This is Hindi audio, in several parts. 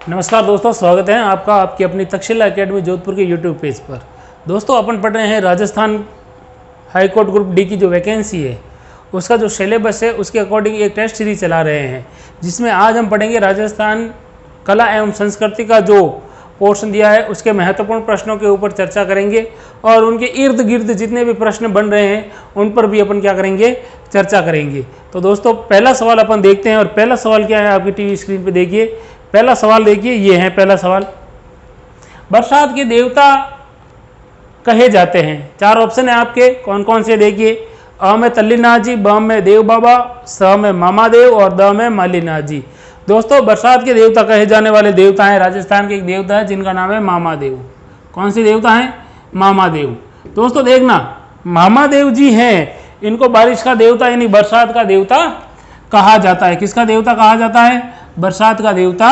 नमस्कार दोस्तों, स्वागत है आपका आपकी अपनी तक्षशिला एकेडमी जोधपुर के यूट्यूब पेज पर। दोस्तों, अपन पढ़ रहे हैं राजस्थान हाईकोर्ट ग्रुप डी की जो वैकेंसी है उसका जो सिलेबस है उसके अकॉर्डिंग एक टेस्ट सीरीज चला रहे हैं, जिसमें आज हम पढ़ेंगे राजस्थान कला एवं संस्कृति का जो पोर्शन दिया है उसके महत्वपूर्ण प्रश्नों के ऊपर चर्चा करेंगे और उनके इर्द गिर्द जितने भी प्रश्न बन रहे हैं उन पर भी अपन क्या करेंगे, चर्चा करेंगे। तो दोस्तों, पहला सवाल अपन देखते हैं। और पहला सवाल क्या है, आपकी टीवी स्क्रीन पे देखिए। पहला सवाल देखिए, ये है पहला सवाल। बरसात के देवता कहे जाते हैं। चार ऑप्शन है आपके, कौन कौन से देखिए। अ में तल्लीनाथ जी, ब में देव बाबा, स में मामा देव और द में मालीनाथ जी। दोस्तों, बरसात के देवता कहे जाने वाले देवता हैं राजस्थान के एक देवता है जिनका नाम है मामा देव। कौन से देवता हैं? मामा देव। दोस्तों देखना, मामा देव जी हैं, इनको बारिश का देवता यानी बरसात का देवता कहा जाता है। किसका देवता कहा जाता है? बरसात का देवता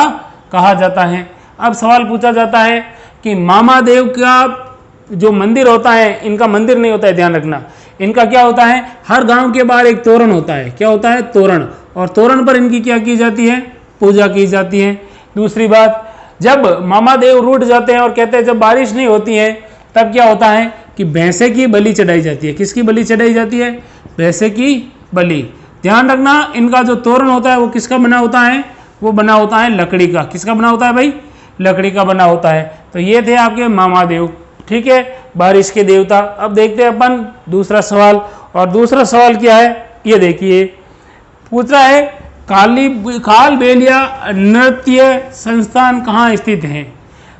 कहा जाता है। अब सवाल पूछा जाता है कि मामा देव का जो मंदिर होता है, इनका मंदिर नहीं होता है, ध्यान रखना। इनका क्या होता है, हर गांव के बाहर एक तोरण होता है। क्या होता है? तोरण। और तोरण पर इनकी क्या की जाती है? पूजा की जाती है। दूसरी बात, जब मामा देव रूठ जाते हैं और कहते हैं जब बारिश नहीं होती है तब क्या होता है कि भैंसे की बलि चढ़ाई जाती है। किसकी बलि चढ़ाई जाती है? भैंसे की बलि। ध्यान रखना, इनका जो तोरण होता है वो किसका बना होता है? वो बना होता है लकड़ी का। किसका बना होता है भाई? लकड़ी का बना होता है। तो ये थे आपके मामा देव, ठीक है, बारिश के देवता। अब देखते हैं अपन दूसरा सवाल। और दूसरा सवाल क्या है, ये देखिए। पूछ रहा है कालबेलिया नृत्य संस्थान कहाँ स्थित है?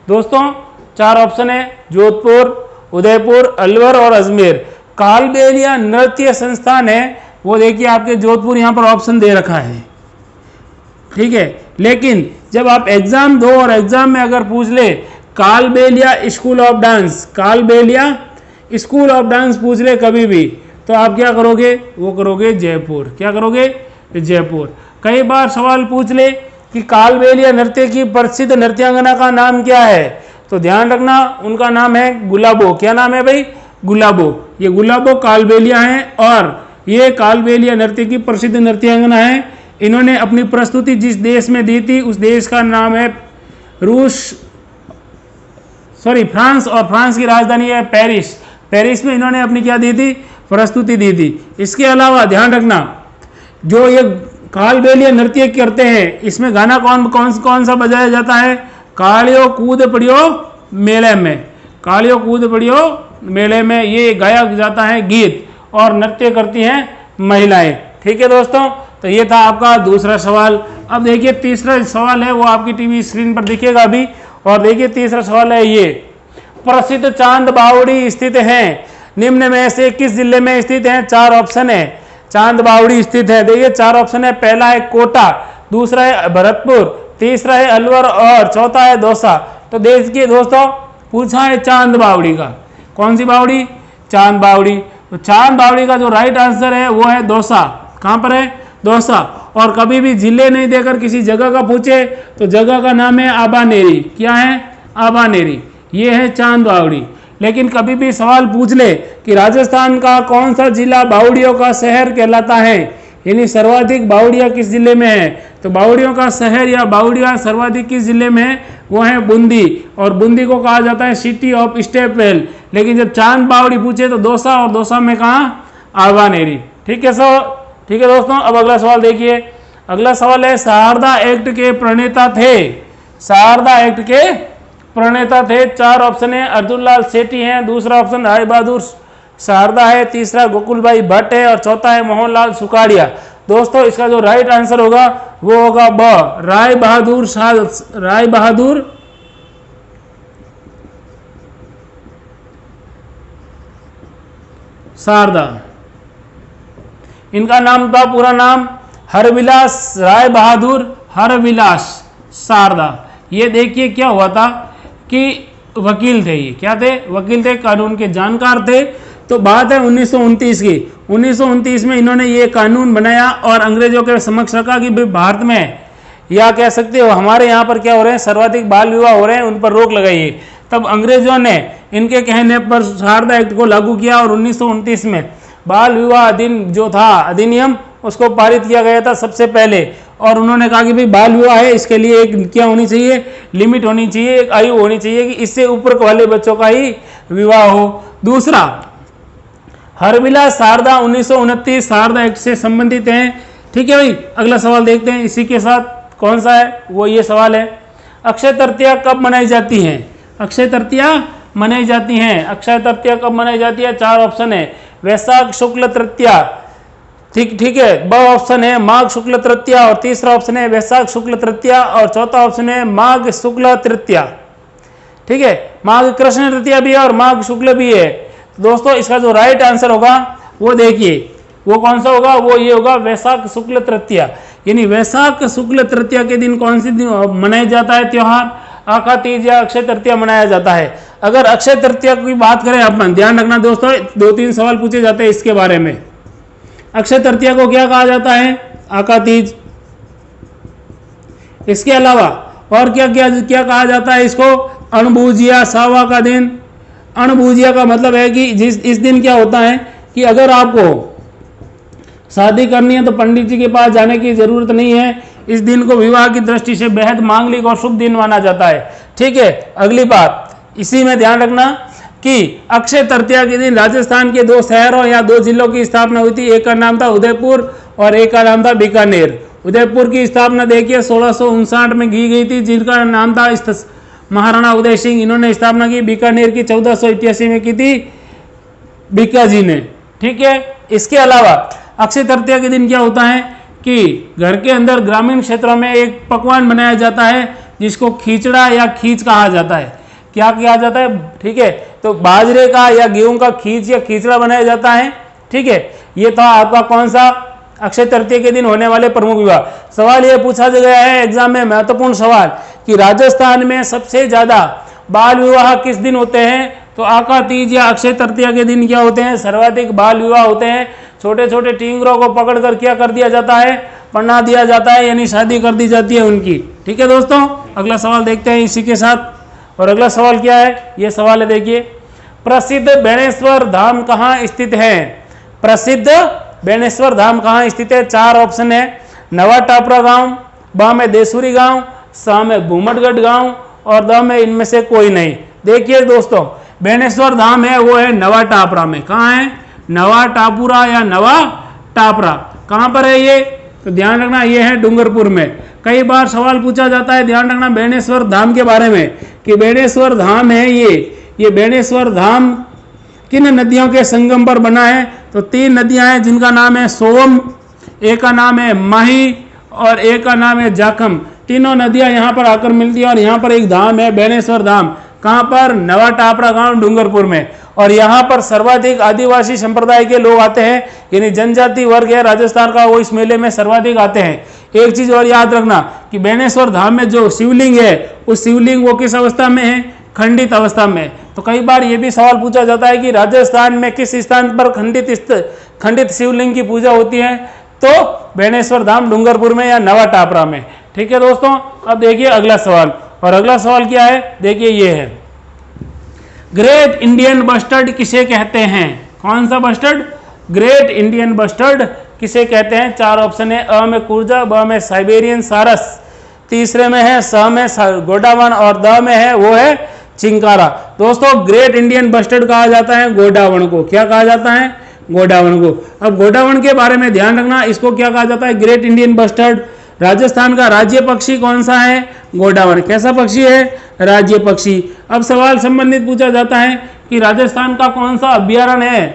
दोस्तों, चार ऑप्शन है, जोधपुर, उदयपुर, अलवर और अजमेर। कालबेलिया नृत्य संस्थान है वो देखिए आपके जोधपुर, यहाँ पर ऑप्शन दे रखा है, ठीक है। लेकिन जब आप एग्जाम दो और एग्जाम में अगर पूछ ले Kalbelia school of dance, Kalbelia school of dance पूछ ले कभी भी, तो आप क्या करोगे? वो करोगे जयपुर। क्या करोगे? जयपुर। कई बार सवाल पूछ ले कि कालबेलिया नृत्य की प्रसिद्ध नृत्यांगना का नाम क्या है, तो ध्यान रखना उनका नाम है गुलाबो। क्या नाम है भाई? गुलाबो। ये गुलाबो कालबेलिया है और ये कालबेलिया नृत्य की प्रसिद्ध नृत्यांगना है। इन्होंने अपनी प्रस्तुति जिस देश में दी थी उस देश का नाम है फ्रांस, और फ्रांस की राजधानी है पेरिस। पेरिस में इन्होंने अपनी क्या दी थी? प्रस्तुति दी थी। इसके अलावा ध्यान रखना, जो ये कालबेलिया नृत्य करते हैं इसमें गाना कौन सा बजाया जाता है? कालियो कूद पड़ियो मेले में। कालियो कूद पड़ियो मेले में ये गाया जाता है गीत, और नृत्य करती हैं महिलाएं, ठीक है दोस्तों। तो ये था आपका दूसरा सवाल। अब देखिए तीसरा सवाल है, वो आपकी टीवी स्क्रीन पर दिखेगा अभी। और देखिए तीसरा सवाल है ये। प्रसिद्ध चांद बावड़ी स्थित है निम्न में से किस जिले में स्थित है? चार ऑप्शन है, चांद बावड़ी स्थित है। देखिए चार ऑप्शन है। पहला है कोटा, दूसरा है भरतपुर, तीसरा है अलवर और चौथा है दौसा। तो देखिए दोस्तों, पूछा है चांद बावड़ी का। कौन सी बावड़ी? चांद बावड़ी। तो चांद बावड़ी का जो राइट आंसर है वो है दौसा। कहां पर है? दौसा। और कभी भी जिले नहीं देकर किसी जगह का पूछे तो जगह का नाम है आबानेरी। क्या है? आबानेरी। ये है चांद बावड़ी। लेकिन कभी भी सवाल पूछ ले कि राजस्थान का कौन सा जिला बावड़ियों का शहर कहलाता है, यानी सर्वाधिक बावड़ियां किस जिले में है, तो बावड़ियों का शहर या बावड़ियां सर्वाधिक किस जिले में है? वो है बूंदी। और बूंदी को कहा जाता है सिटी ऑफ स्टेपवेल। लेकिन जब चांद बावड़ी पूछे तो दौसा, और दौसा में कहा? आबानेरी। ठीक है सर, ठीक है दोस्तों। अब अगला सवाल देखिए। अगला सवाल है, शारदा एक्ट के प्रणेता थे। शारदा एक्ट के प्रणेता थे। चार ऑप्शन है। अर्जुनलाल सेठी हैं, दूसरा ऑप्शन राय बहादुर शारदा है, तीसरा गोकुल भाई भट्ट है और चौथा है मोहनलाल सुखाड़िया। दोस्तों, इसका जो राइट आंसर होगा वो होगा ब, राय बहादुर शारदा। इनका नाम था, पूरा नाम हरविलास राय बहादुर हरविलास शारदा। ये देखिए क्या हुआ था कि वकील थे। ये क्या थे? वकील थे, कानून के जानकार थे। तो बात है 1929 की। 1929 में इन्होंने ये कानून बनाया और अंग्रेजों के समक्ष रखा कि भाई भारत में, या कह सकते हो हमारे यहाँ पर क्या हो रहे हैं, सर्वाधिक बाल विवाह हो रहे हैं, उन पर रोक लगाइए। तब अंग्रेजों ने इनके कहने पर शारदा एक्ट को लागू किया और 1929 में बाल विवाह जो था अधिनियम उसको पारित किया गया था सबसे पहले। और उन्होंने कहा कि भाई बाल विवाह है, इसके लिए एक क्या होनी चाहिए, लिमिट होनी चाहिए, एक आयु होनी चाहिए कि इससे ऊपर वाले बच्चों का ही विवाह हो। दूसरा, हरविला शारदा 1929 शारदा एक्ट से संबंधित हैं। ठीक है भाई, अगला सवाल देखते हैं इसी के साथ कौन सा है, वो ये सवाल है, अक्षय तृतीया कब मनाई जाती है? अक्षय तृतीया मनाई जाती हैं। अक्षय तृतीया कब मनाई जाती है? 4 ऑप्शन है, वैशाख शुक्ल तृतीया, ठीक है, ब ऑप्शन है माघ शुक्ल तृतीया, और तीसरा ऑप्शन है वैशाख शुक्ल तृतीया, और चौथा ऑप्शन है माघ शुक्ल तृतीया। ठीक है, माघ कृष्ण तृतीया भी है और माघ शुक्ल भी है। दोस्तों इसका जो राइट आंसर होगा वो देखिए, वो कौन सा होगा, वो ये होगा वैशाख शुक्ल तृतीया। यानी वैशाख शुक्ल तृतीया के दिन कौन सी दिन मनाया जाता है त्योहार? आका तीज या अक्षय तृतीया मनाया जाता है। अगर अक्षय तृतीया की बात करें, अपन ध्यान रखना दोस्तों, 2-3 सवाल पूछे जाते हैं इसके बारे में। अक्षय तृतीया को क्या कहा जाता है? आका तीज। इसके अलावा और क्या क्या क्या कहा जाता है इसको? अणभुजिया, सावा का दिन। अणभुजिया का मतलब है कि इस दिन क्या होता है कि अगर आपको शादी करनी है तो पंडित जी के पास जाने की जरूरत नहीं है। इस दिन को विवाह की दृष्टि से बेहद मांगलिक और शुभ दिन माना जाता है। ठीक है, अगली बात इसी में ध्यान रखना कि अक्षय तृतीया के दिन राजस्थान के 2 शहरों या 2 जिलों की स्थापना हुई थी। एक का नाम था उदयपुर और एक का नाम था बीकानेर। उदयपुर की स्थापना देखिए 1659 में की गई थी, जिनका नाम था महाराणा उदय सिंह, इन्होंने स्थापना की। बीकानेर की 1488 में की थी बीका जी ने। ठीक है, इसके अलावा अक्षय तृतीया के दिन क्या होता है कि घर के अंदर ग्रामीण क्षेत्रों में एक पकवान बनाया जाता है जिसको खींचड़ा या खींच कहा जाता है। क्या कहा जाता है? ठीक है, तो बाजरे का या गेहूं का खींच या खींचड़ा बनाया जाता है। ठीक है, ये था आपका कौन सा? अक्षय तृतीया के दिन होने वाले प्रमुख विवाह। सवाल यह पूछा गया है एग्जाम में, महत्वपूर्ण सवाल, कि राजस्थान में सबसे ज्यादा बाल विवाह किस दिन होते हैं? तो आका तीज या अक्षय तृतीया के दिन क्या होते हैं? सर्वाधिक बाल विवाह होते हैं। छोटे छोटे टिंगरों को पकड़कर क्या कर दिया जाता है? पढ़ा दिया जाता है, यानी शादी कर दी जाती है उनकी। ठीक है दोस्तों, अगला सवाल देखते हैं इसी के साथ। और अगला सवाल क्या है? ये सवाल है देखिए, प्रसिद्ध बेणेश्वर धाम कहाँ स्थित है? प्रसिद्ध बेणेश्वर धाम कहाँ स्थित है? 4 ऑप्शन है, नवा टापरा गांव, ब में देसुरी गांव, स में भूमटगढ़ गांव, और द में इनमें से कोई नहीं। देखिए दोस्तों, बेणेश्वर धाम है वो है नवा टापरा में। कहाँ है? नवा टापुरा या नवा टापरा। कहाँ पर है ये? तो ध्यान रखना, ये है डूंगरपुर में। कई बार सवाल पूछा जाता है, ध्यान रखना बेणेश्वर धाम के बारे में, कि बेणेश्वर धाम है ये बेणेश्वर धाम किन नदियों के संगम पर बना है? तो 3 नदियां हैं जिनका नाम है सोम, एक का नाम है माही और एक का नाम है जाखम। तीनों नदियां यहाँ पर आकर मिलती है और यहाँ पर एक धाम है बेणेश्वर धाम। कहाँ पर? नवा टापरा गांव डूंगरपुर में। और यहाँ पर सर्वाधिक आदिवासी संप्रदाय के लोग आते हैं, यानी जनजाति वर्ग है राजस्थान का, वो इस मेले में सर्वाधिक आते हैं। एक चीज और याद रखना कि बेणेश्वर धाम में जो शिवलिंग है, उस शिवलिंग वो किस अवस्था में है? खंडित अवस्था में। तो कई बार ये भी सवाल पूछा जाता है कि राजस्थान में किस स्थान पर खंडित शिवलिंग की पूजा होती है? तो बेणेश्वर धाम डूंगरपुर में या नवा टापरा में। ठीक है दोस्तों, अब देखिए अगला सवाल। और अगला सवाल क्या है? देखिए ये है, ग्रेट इंडियन बस्टर्ड किसे कहते हैं? कौन सा बस्टर्ड? ग्रेट इंडियन बस्टर्ड किसे कहते हैं? 4 ऑप्शन है, अ में कुर्जा, ब में साइबेरियन सारस, तीसरे में है स में गोडावन, और द में है वो है चिंकारा। दोस्तों ग्रेट इंडियन बस्टर्ड कहा जाता है गोडावन को। क्या कहा जाता है? गोडावन को। अब गोडावन के बारे में ध्यान रखना, इसको क्या कहा जाता है? Great Indian bustard. राजस्थान का राज्य पक्षी कौन सा है? गोडावन। कैसा पक्षी है? राज्य पक्षी। अब सवाल संबंधित पूछा जाता है कि राजस्थान का कौन सा अभ्यारण्य है,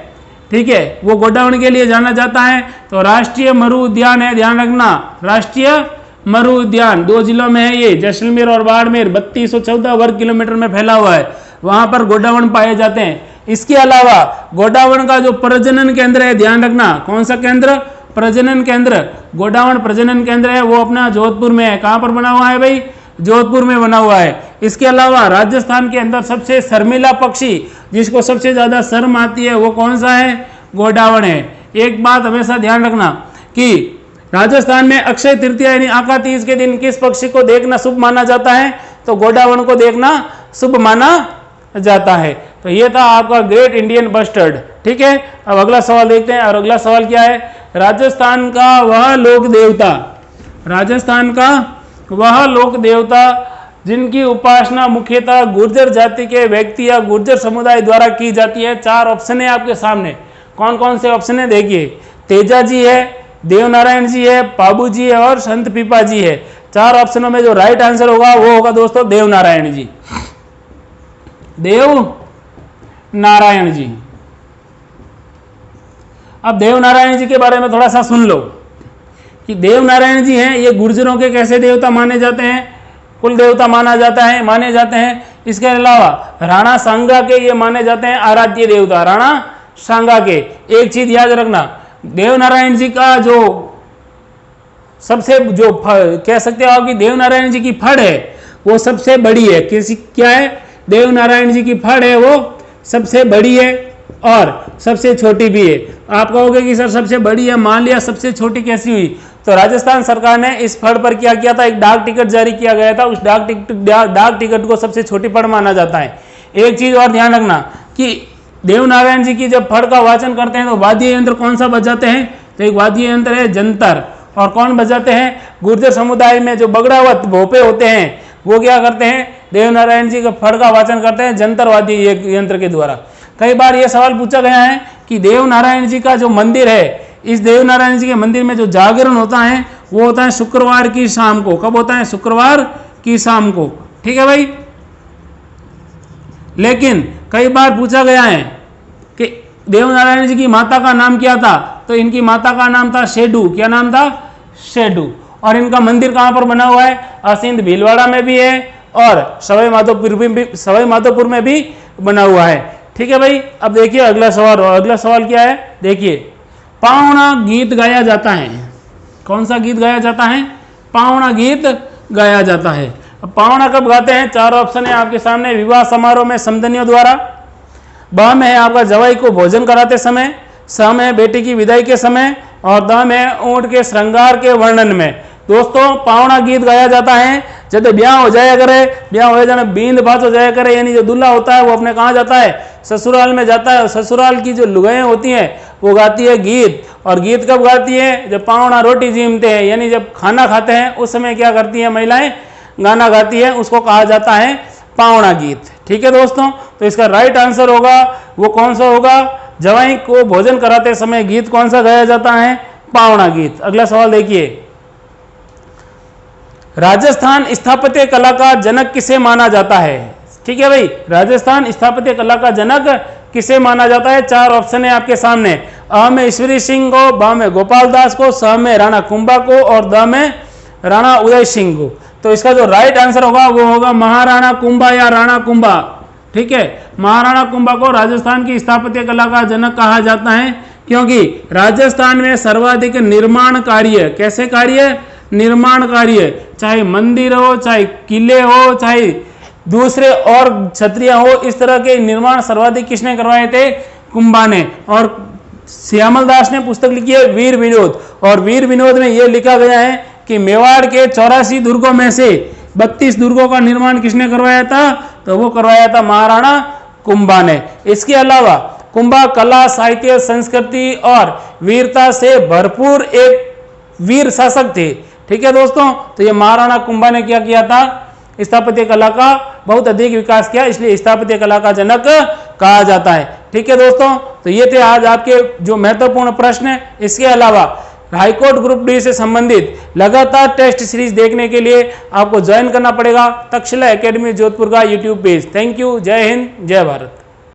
ठीक है, वो गोडावन के लिए जाना जाता है? तो राष्ट्रीय मरु उद्यान है। ध्यान रखना, राष्ट्रीय मरु उद्यान 2 जिलों में है ये, जैसलमेर और बाड़मेर। 3214 वर्ग किलोमीटर में फैला हुआ है, वहां पर गोडावन पाए जाते हैं। इसके अलावा गोडावन का जो प्रजनन केंद्र है, ध्यान रखना, कौन सा केंद्र? प्रजनन केंद्र। गोडावन प्रजनन केंद्र है वो अपना जोधपुर में है। कहां पर बना हुआ है भाई? जोधपुर में बना हुआ है। इसके अलावा राजस्थान के अंदर सबसे शर्मिला पक्षी, जिसको सबसे ज्यादा शर्म आती है, वो कौन सा है? गोडावन है। एक बात हमेशा ध्यान रखना कि राजस्थान में अक्षय तृतीया यानी आका तीज के दिन किस पक्षी को देखना शुभ माना जाता है? तो गोडावन को देखना शुभ माना जाता है। तो ये था आपका ग्रेट इंडियन बस्टर्ड। ठीक है, अब अगला सवाल देखते हैं। और अगला सवाल क्या है? राजस्थान का वह लोक देवता, राजस्थान का वह लोक देवता जिनकी उपासना मुख्यतः गुर्जर जाति के व्यक्ति या गुर्जर समुदाय द्वारा की जाती है। 4 ऑप्शन है आपके सामने। कौन कौन से ऑप्शन है देखिए, तेजा जी है, देवनारायण जी है, पाबू जी है और संत पीपा जी है। 4 ऑप्शनों में जो राइट आंसर होगा वो होगा दोस्तों देवनारायण जी। देव नारायण जी। अब देवनारायण जी के बारे में थोड़ा सा सुन लो कि देवनारायण जी हैं, ये गुर्जरों के कैसे देवता माने जाते हैं, कुल देवता माने जाते हैं। इसके अलावा राणा सांगा के ये माने जाते हैं आराध्य देवता, राणा सांगा के। एक चीज याद रखना, देवनारायण जी का जो सबसे जो कह सकते हो आप कि देवनारायण जी की फड़ है वो सबसे बड़ी है। क्या है? देवनारायण जी की फड़ है वो सबसे बड़ी है और सबसे छोटी भी है। आप कहोगे कि सर सबसे बड़ी है, मान लिया, सबसे छोटी कैसी हुई? तो राजस्थान सरकार ने इस फड़ पर क्या किया था, एक डाक टिकट जारी किया गया था। उस डाक टिकट को सबसे छोटी फड़ माना जाता है। एक चीज और ध्यान रखना कि देवनारायण जी की जब फड़ का वाचन करते हैं तो वाद्य यंत्र कौन सा बजाते हैं? तो एक वाद्य यंत्र है जंतर। और कौन बजाते हैं? गुर्जर समुदाय में जो बगड़ावत भोपे होते हैं वो क्या करते हैं? देवनारायण जी के फड़ का वाचन करते हैं जंतर वाद्य यंत्र के द्वारा। कई बार यह सवाल पूछा गया है कि देवनारायण जी का जो मंदिर है, इस देवनारायण जी के मंदिर में जो जागरण होता है वो होता है शुक्रवार की शाम को। कब होता है? शुक्रवार की शाम को। ठीक है भाई। लेकिन कई बार पूछा गया है कि देवनारायण जी की माता का नाम क्या था, तो इनकी माता का नाम था शेडू। क्या नाम था? शेडू। और इनका मंदिर कहां पर बना हुआ है? असिंध भीलवाड़ा में भी है और सवाई माधोपुर में भी बना हुआ है। ठीक है भाई। अब देखिए अगला सवाल क्या है, देखिए। पावना गीत गाया जाता है। कौन सा गीत गाया जाता है? पावना गीत गाया जाता है। अब पावना कब गाते हैं? 4 ऑप्शन है आपके सामने। विवाह समारोह में समधनियों द्वारा, ब में है आपका जवाई को भोजन कराते समय, स में है बेटी की विदाई के समय और द में है ऊंट के श्रृंगार के वर्णन में। दोस्तों पावना गीत गाया जाता है जब ब्याह हो जाया करे, ब्याह हो जाने बींद बात हो जाया करे, यानी जो दूल्हा होता है वो अपने कहाँ जाता है? ससुराल में जाता है। ससुराल की जो लुगाएं होती हैं वो गाती है गीत। और गीत कब गाती है? जब पावना रोटी जीमते हैं, यानी जब खाना खाते हैं उस समय क्या करती है महिलाएं? गाना गाती है। उसको कहा जाता है पावना गीत। ठीक है दोस्तों। तो इसका राइट आंसर होगा वो कौन सा होगा? जवाई को भोजन कराते समय गीत कौन सा गाया जाता है? पावना गीत। अगला सवाल देखिए। राजस्थान स्थापत्य कला का जनक किसे माना जाता है? ठीक है भाई। राजस्थान स्थापत्य कला का जनक किसे माना जाता है? 4 ऑप्शन है आपके सामने। अ में ईश्वरी सिंह को, ब में गोपाल दास को, स में राणा कुंभा को और द में राणा उदय सिंह को। तो इसका जो राइट आंसर होगा वो होगा महाराणा कुंभा या राणा कुंभा। ठीक है। महाराणा कुंभा को राजस्थान की स्थापत्य कला का जनक कहा जाता है क्योंकि राजस्थान में सर्वाधिक निर्माण कार्य, कैसे कार्य? निर्माण कार्य, चाहे मंदिर हो, चाहे किले हो, चाहे दूसरे और छतरियां हो, इस तरह के निर्माण सर्वाधिक किसने करवाए थे? कुंभा ने। और श्यामल दास ने पुस्तक लिखी है वीर विनोद, और वीर विनोद में यह लिखा गया है कि मेवाड़ के 84 दुर्गों में से 32 दुर्गों का निर्माण किसने करवाया था? तो वो करवाया था महाराणा कुंभा ने। इसके अलावा कुंभा कला, साहित्य, संस्कृति और वीरता से भरपूर एक वीर शासक थे। ठीक है दोस्तों। तो ये महाराणा कुंभा ने क्या किया था? स्थापत्य कला का बहुत अधिक विकास किया, इसलिए स्थापत्य कला का जनक कहा जाता है। ठीक है दोस्तों। तो ये थे आज आपके जो महत्वपूर्ण प्रश्न। इसके अलावा हाईकोर्ट ग्रुप डी से संबंधित लगातार टेस्ट सीरीज देखने के लिए आपको ज्वाइन करना पड़ेगा तक्षशिला एकेडमी जोधपुर का यूट्यूब पेज। Thank you. जय हिंद, जय भारत।